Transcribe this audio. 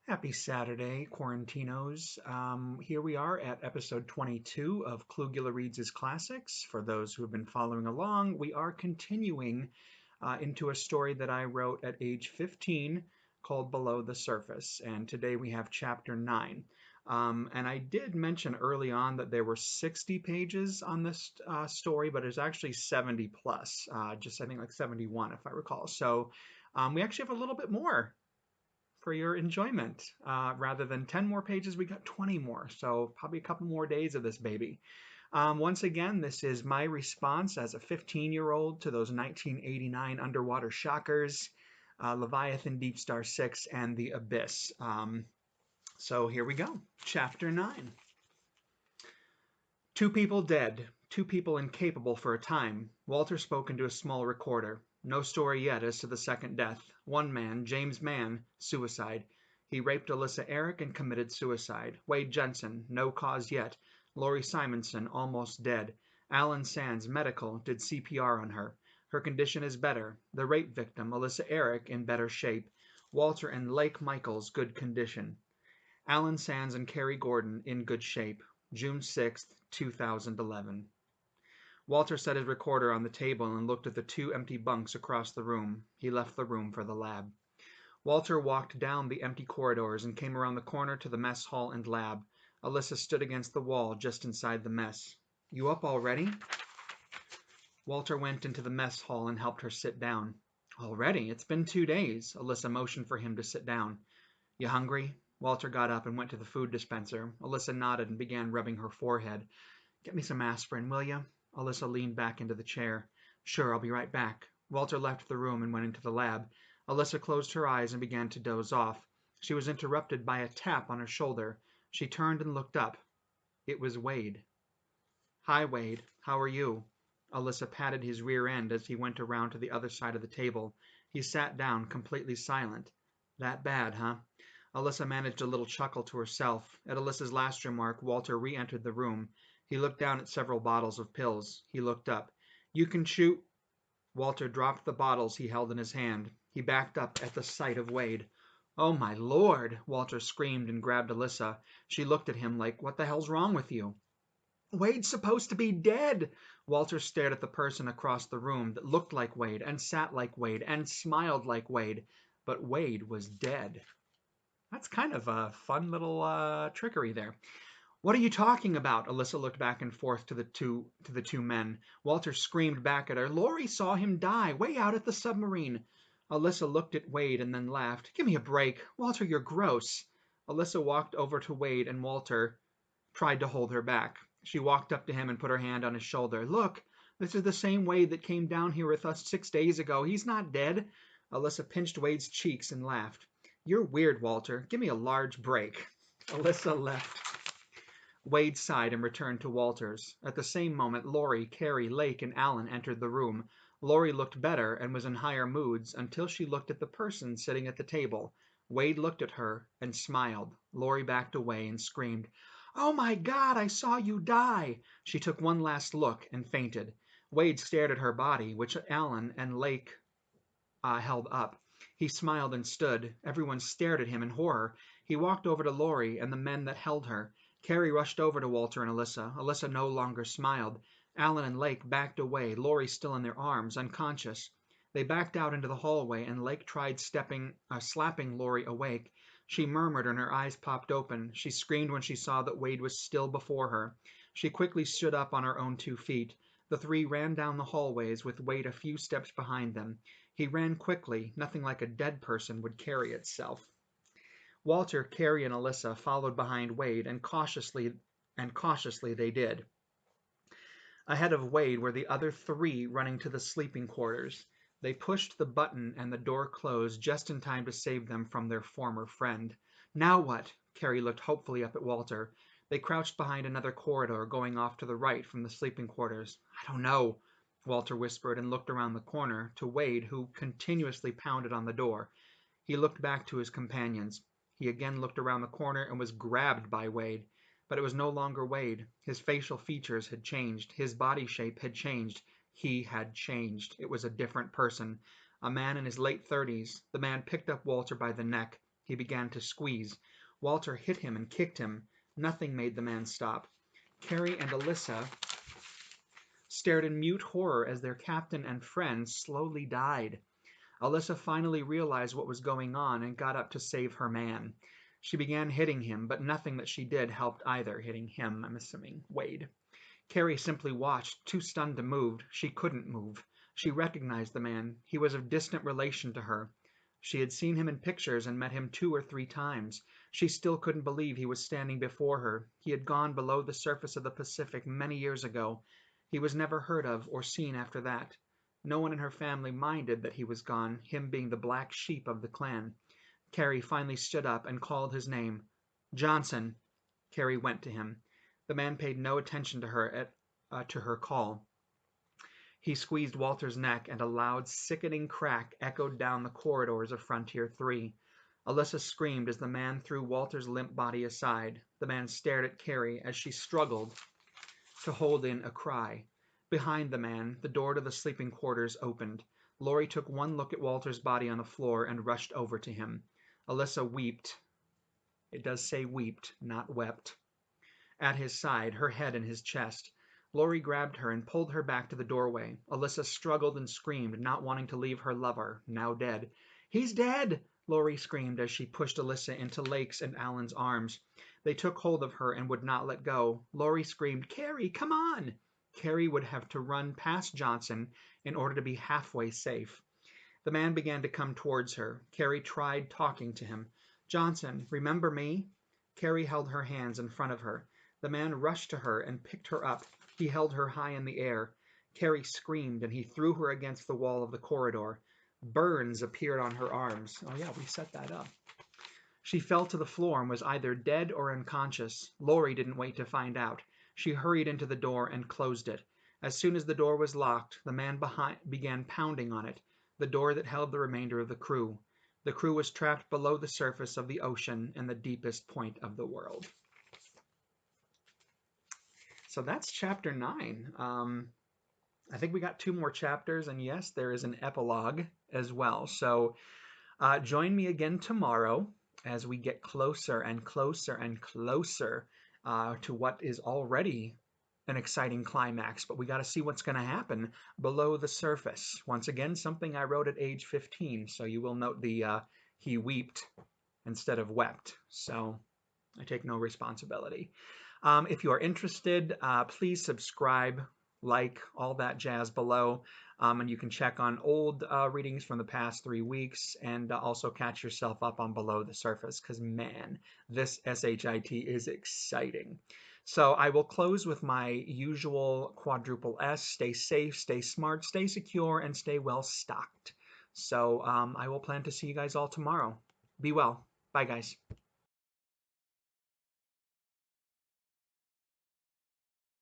Happy Saturday, Quarantinos. Here we are at episode 22 of Klugula Reads his Classics. For those who have been following along, we are continuing into a story that I wrote at age 15 called Below the Surface. And today we have chapter 9. And I did mention early on that there were 60 pages on this story, but it's actually 70 plus, just I think like 71 if I recall. So we actually have a little bit more for your enjoyment. Rather than 10 more pages, we got 20 more. So probably a couple more days of this baby. Once again, this is my response as a 15-year-old to those 1989 underwater shockers, Leviathan, Deep Star 6, and The Abyss. So here we go. Chapter 9. Two people dead, two people incapable for a time. Walter spoke into a small recorder. No story yet as to the second death. One man, James Mann, suicide. He raped Alyssa Eric and committed suicide. Wade Jensen, no cause yet. Lori Simonson, almost dead. Alan Sands, medical, did CPR on her. Her condition is better. The rape victim, Alyssa Eric, in better shape. Walter and Lake Michaels, good condition. Alan Sands and Carrie Gordon, in good shape. June 6th, 2011. Walter set his recorder on the table and looked at the two empty bunks across the room. He left the room for the lab. Walter walked down the empty corridors and came around the corner to the mess hall and lab. Alyssa stood against the wall just inside the mess. You up already? Walter went into the mess hall and helped her sit down. Already? It's been 2 days. Alyssa motioned for him to sit down. You hungry? Walter got up and went to the food dispenser. Alyssa nodded and began rubbing her forehead. Get me some aspirin, will you? Alyssa leaned back into the chair. Sure, I'll be right back. Walter left the room and went into the lab. Alyssa closed her eyes and began to doze off. She was interrupted by a tap on her shoulder. She turned and looked up. It was Wade. Hi, Wade. How are you? Alyssa patted his rear end as he went around to the other side of the table. He sat down, completely silent. That bad, huh? Alyssa managed a little chuckle to herself. At Alyssa's last remark, Walter re-entered the room. He looked down at several bottles of pills. He looked up. You can shoot. Walter dropped the bottles he held in his hand. He backed up at the sight of Wade. Oh, my Lord! Walter screamed and grabbed Alyssa. She looked at him like, what the hell's wrong with you? Wade's supposed to be dead! Walter stared at the person across the room that looked like Wade and sat like Wade and smiled like Wade. But Wade was dead. That's kind of a fun little trickery there. What are you talking about? Alyssa looked back and forth to the two men. Walter screamed back at her. Lori saw him die, way out at the submarine. Alyssa looked at Wade and then laughed. Give me a break. Walter, you're gross. Alyssa walked over to Wade and Walter tried to hold her back. She walked up to him and put her hand on his shoulder. Look, this is the same Wade that came down here with us 6 days ago. He's not dead. Alyssa pinched Wade's cheeks and laughed. You're weird, Walter. Give me a large break. Alyssa left. Wade sighed and returned to Walter's. At the same moment, Lori, Carrie, Lake, and Alan entered the room. Lori looked better and was in higher moods until she looked at the person sitting at the table. Wade looked at her and smiled. Lori backed away and screamed, Oh my God, I saw you die! She took one last look and fainted. Wade stared at her body, which Alan and Lake held up. He smiled and stood. Everyone stared at him in horror. He walked over to Lori and the men that held her. Carrie rushed over to Walter and Alyssa. Alyssa no longer smiled. Alan and Lake backed away, Lori still in their arms, unconscious. They backed out into the hallway, and Lake tried slapping Lori awake. She murmured and her eyes popped open. She screamed when she saw that Wade was still before her. She quickly stood up on her own 2 feet. The three ran down the hallways with Wade a few steps behind them. He ran quickly, nothing like a dead person would carry itself. Walter, Carrie, and Alyssa followed behind Wade, and cautiously they did. Ahead of Wade were the other 3 running to the sleeping quarters. They pushed the button and the door closed just in time to save them from their former friend. Now what? Carrie looked hopefully up at Walter. They crouched behind another corridor going off to the right from the sleeping quarters. I don't know, Walter whispered and looked around the corner to Wade, who continuously pounded on the door. He looked back to his companions. He again looked around the corner and was grabbed by Wade. But it was no longer Wade. His facial features had changed. His body shape had changed. He had changed. It was a different person. A man in his late 30s. The man picked up Walter by the neck. He began to squeeze. Walter hit him and kicked him. Nothing made the man stop. Carrie and Alyssa stared in mute horror as their captain and friend slowly died. Alyssa finally realized what was going on and got up to save her man. She began hitting him, but nothing that she did helped either. Hitting him, I'm assuming, Wade. Carrie simply watched, too stunned to move. She couldn't move. She recognized the man. He was of distant relation to her. She had seen him in pictures and met him 2 or 3 times. She still couldn't believe he was standing before her. He had gone below the surface of the Pacific many years ago. He was never heard of or seen after that. No one in her family minded that he was gone, him being the black sheep of the clan. Carrie finally stood up and called his name. Johnson. Carrie went to him. The man paid no attention to her call. He squeezed Walter's neck, and a loud, sickening crack echoed down the corridors of Frontier 3. Alyssa screamed as the man threw Walter's limp body aside. The man stared at Carrie as she struggled to hold in a cry. Behind the man, the door to the sleeping quarters opened. Laurie took one look at Walter's body on the floor and rushed over to him. Alyssa wept. It does say wept, not wept. At his side, her head in his chest. Laurie grabbed her and pulled her back to the doorway. Alyssa struggled and screamed, not wanting to leave her lover, now dead. "He's dead!" Laurie screamed as she pushed Alyssa into Lake's and Alan's arms. They took hold of her and would not let go. Laurie screamed, "Carrie, come on!" Carrie would have to run past Johnson in order to be halfway safe. The man began to come towards her. Carrie tried talking to him. "Johnson, remember me?" Carrie held her hands in front of her. The man rushed to her and picked her up. He held her high in the air. Carrie screamed, and he threw her against the wall of the corridor. Burns appeared on her arms. Oh yeah, we set that up. She fell to the floor and was either dead or unconscious. Laurie didn't wait to find out. She hurried into the door and closed it. As soon as the door was locked, the man behind began pounding on it, the door that held the remainder of the crew. The crew was trapped below the surface of the ocean in the deepest point of the world. So that's chapter 9. I think we got 2 more chapters, and yes, there is an epilogue as well. So join me again tomorrow as we get closer and closer and closer to what is already an exciting climax, but we got to see what's going to happen below the surface. Once again, something I wrote at age 15, so you will note the he wept instead of wept. So I take no responsibility. If you are interested, please subscribe, like, all that jazz below. And you can check on old readings from the past 3 weeks and also catch yourself up on Below the Surface because, man, this SHIT is exciting. So I will close with my usual quadruple S. Stay safe, stay smart, stay secure, and stay well stocked. So I will plan to see you guys all tomorrow. Be well. Bye, guys.